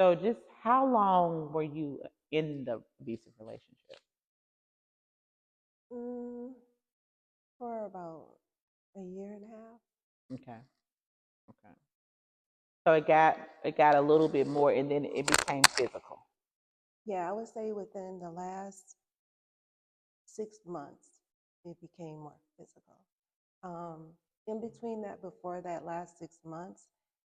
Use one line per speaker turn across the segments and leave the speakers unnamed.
So just how long were you in the abusive relationship?
Mm, for about a year and a half.
Okay. Okay. So it got a little bit more and then it became physical.
Yeah, I would say within the last 6 months, it became more physical. Um, in between that, before that last 6 months,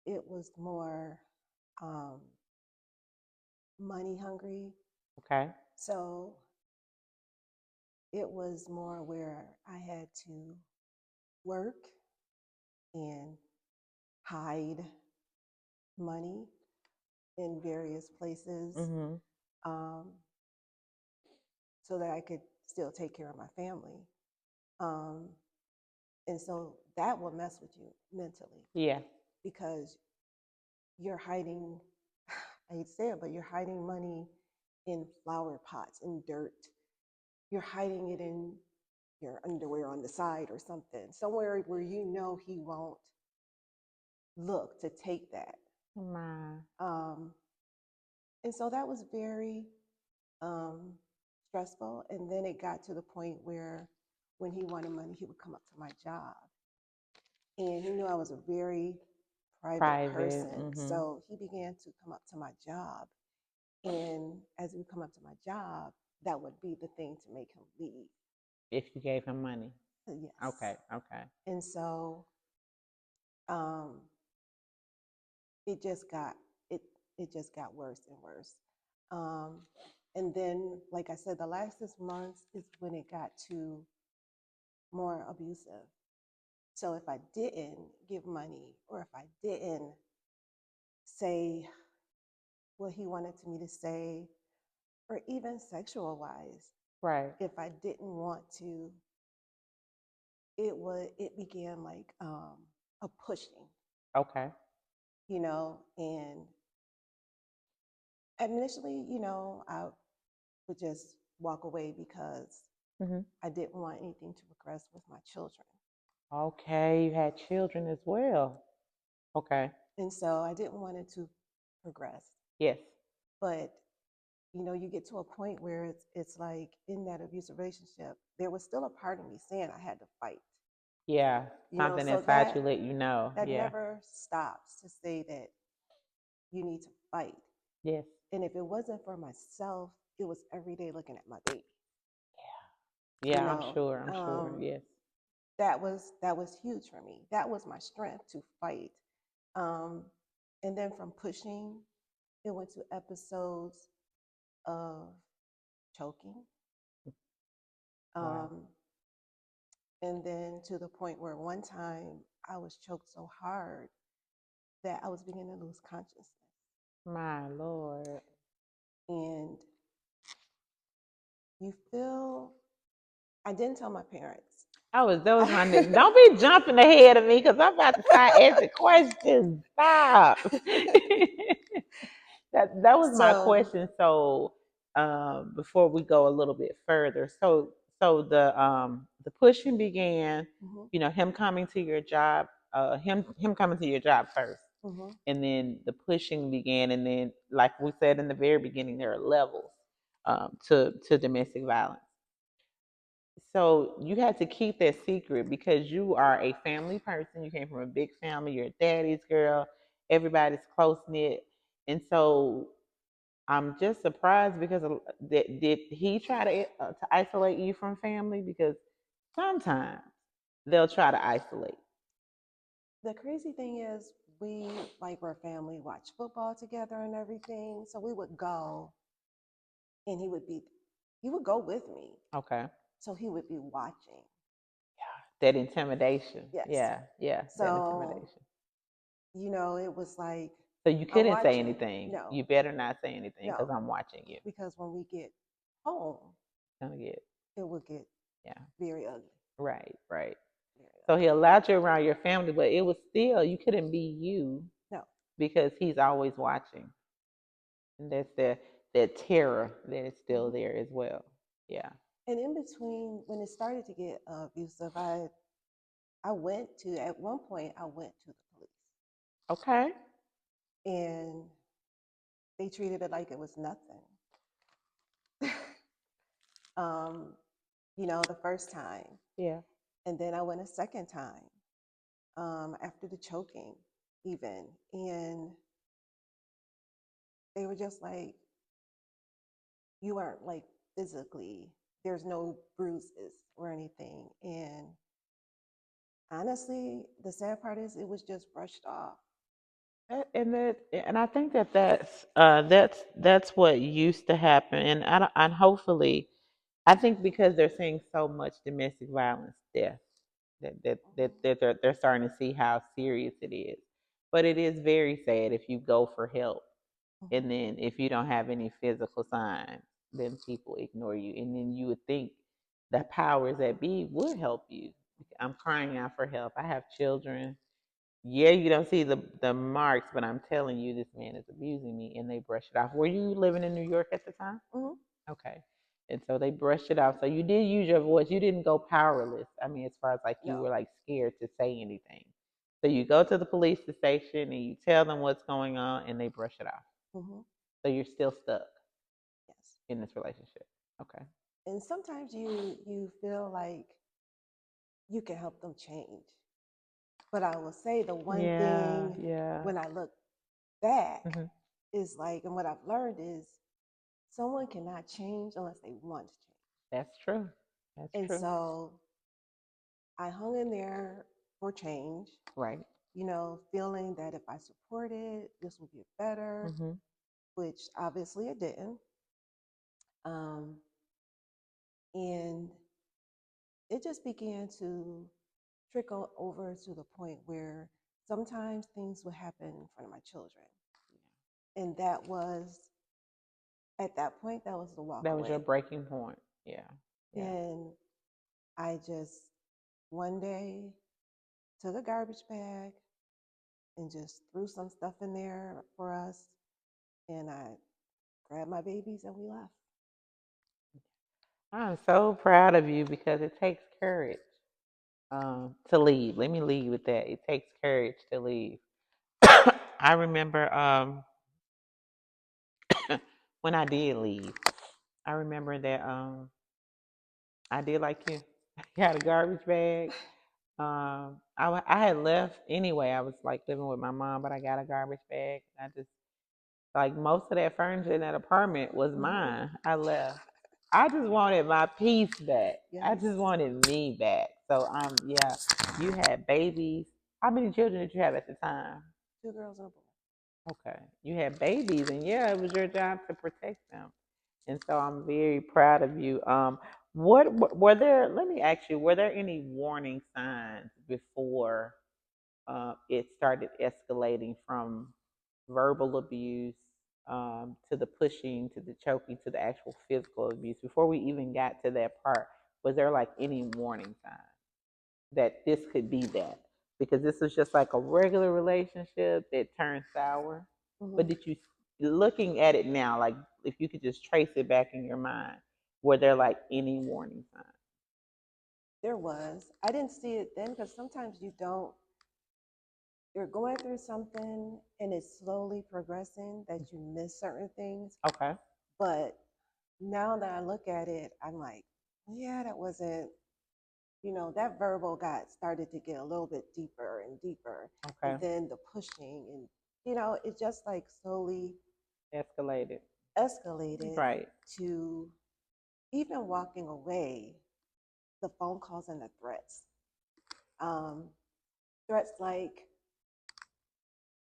it was more um, money hungry.
Okay.
So it was more where I had to work and hide money in various places,
Mhm.
um, so that I could still take care of my family. Um, and so that will mess with you mentally
Yeah.
because you're hiding, I hate to say it, but you're hiding money in flower pots, in dirt. You're hiding it in your underwear on the side or something, somewhere where you know he won't look to take that.
My.
Um, and so that was very um, stressful. And then it got to the point where when he wanted money, he would come up to my job. And he knew I was a very private
Private.
person.
Mhm.
So he began to come up to my job. And as he would come up to my job, that would be the thing to make him leave.
If you gave him money.
Yes.
Okay. Okay.
And so um, it just got it it just got worse and worse. Um, and then, like I said, the last 6 months is when it got to more abusive. So if I didn't give money or if I didn't say what he wanted me to say, or even sexual wise,
Right.
if I didn't want to, it began like a pushing,
Okay.
and initially, I would just walk away because
Mhm.
I didn't want anything to progress with my children.
Okay. You had children as well. Okay.
And so I didn't want it to progress.
Yes.
But you get to a point where it's like in that abusive relationship, there was still a part of me saying I had to fight.
Yeah. Something
So
inside you let you know.
that
Yeah.
never stops to say that you need to fight.
Yes.
And if it wasn't for myself, it was every day looking at my baby. You
Yeah. I'm
know,
sure. I'm sure. Yes.
that was huge for me. That was my strength to fight. Um, and then from pushing, it went to episodes of choking,
Wow.
um, and then to the point where one time I was choked so hard that I was beginning to lose consciousness.
My Lord.
And you feel, I didn't tell my parents.
Those my next. Don't be jumping ahead of me because I'm about to start asking questions. Stop. That was my
So,
question. So before we go a little bit further, so the pushing began,
mhm,
him coming to your job, him coming to your job first,
mhm.
and then the pushing began, and then like we said in the very beginning, there are levels to domestic violence. So you had to keep that secret because you are a family person. You came from a big family. You're a daddy's girl. Everybody's close knit, and so I'm just surprised because did he try to isolate you from family? Because sometimes they'll try to isolate.
The crazy thing is, we like were family, watch football together and everything. So we would go, and he would go with me.
Okay,
So he would be watching.
that intimidation.
Yes.
Yeah, yeah, that
So,
intimidation.
it was like,
So you
I'm
couldn't say
watching.
anything.
No,
You better not say anything because
no,
I'm watching you.
because when we get home,
Gonna get
it would get
yeah.
very ugly.
Right, right.
Very
So he
ugly.
allowed you around your family, but it was still you couldn't be you
No.
because he's always watching. And that's that terror that is still
Hmm.
there as well. Yeah.
And in between, when it started to get abusive, I went to, at one point, I went to the police.
Okay.
And they treated it like it was nothing. um, the first time.
Yeah.
And then I went a second time after the choking, even. And they were just like, you aren't like physically, there's no bruises or anything. And honestly, the sad part is it was just brushed off.
And I think that that's what used to happen, and and hopefully, I think because they're seeing so much domestic violence death, they're starting to see how serious it is. But it is very sad if you go for help, and
Hmm.
then if you don't have any physical signs, then people ignore you, and then you would think the powers that be would help you. I'm crying out for help. I have children. Yeah, you don't see the marks, but I'm telling you, this man is abusing me, and they brush it off. Were you living in New York at the time?
Hmm.
Okay, and so they brushed it off. So you did use your voice. You didn't go powerless. I mean, as far as like you were
No.
like scared to say anything. So you go to the police station and you tell them what's going on, and they brush it off.
Hmm.
So you're still stuck
Yes.
in this relationship. Okay.
And sometimes you feel like you can help them change. But I will say the one
Yeah,
thing
yeah.
when I look back
Hmm.
is like, and what I've learned is someone cannot change unless they want to change.
That's true. That's
And
true.
so I hung in there for change,
Right.
feeling that if I supported, this would get better,
Hmm.
which obviously it didn't. Um, and it just began to trickle over to the point where sometimes things would happen in front of my children. And that was, at that point, that was the walk
That was your
away.
breaking point. Yeah. Yeah.
And I just one day took a garbage bag and just threw some stuff in there for us. And I grabbed my babies and we left.
I'm so proud of you because it takes courage to leave. Let me lead with that. It takes courage to leave. I remember when I did leave. I remember that I did like you. I got a garbage bag. I had left anyway. I was like living with my mom, but I got a garbage bag. I just like most of that furniture in that apartment was
Hmm.
mine. I left. I just wanted my peace back. I
Yes.
just wanted me back. So yeah, you had babies. How many children did you have at the time?
Two girls and a boy.
Okay. You had babies and yeah, it was your job to protect them. And so I'm very proud of you. Were there let me ask you, were there any warning signs before it started escalating from verbal abuse to the pushing, to the choking, to the actual physical abuse. Before we even got to that part, was there like any warning signs that this could be that? Because this was just like a regular relationship that turned sour.
Hmm.
But did you, looking at it now, like if you could just trace it back in your mind, were there like any warning signs?
There was. I didn't see it then because sometimes you don't, you're going through something and it's slowly progressing that you miss certain things.
Okay.
But now that I look at it, I'm like, yeah, that wasn't, that verbal got started to get a little bit deeper and deeper. And
Okay.
then the pushing and, it just like slowly
Escalated.
escalated
Right.
to even walking away, the phone calls and the threats. Um, threats like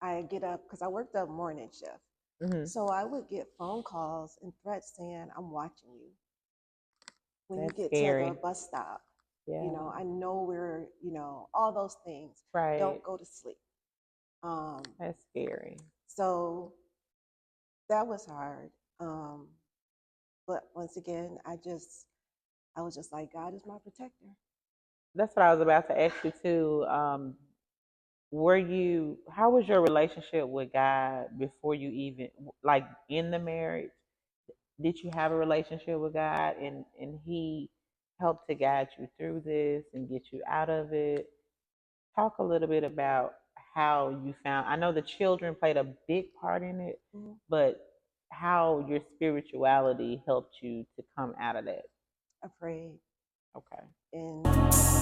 I get up because I worked a morning shift.
Hmm.
So I would get phone calls and threats saying, I'm watching you. When you
That's
get to the
scary.
bus stop,
Yeah.
I know where, all those things.
Right.
Don't go to sleep. Um,
That's scary.
so that was hard. Um, but once again, I was just like, God is my protector.
That's what I was about to ask you too. How was your relationship with God before you even, like in the marriage? Did you have a relationship with God and He helped to guide you through this and get you out of it? Talk a little bit about how you found, I know the children played a big part in it,
Mhm.
but how your spirituality helped you to come out of that.
afraid.
Okay.
And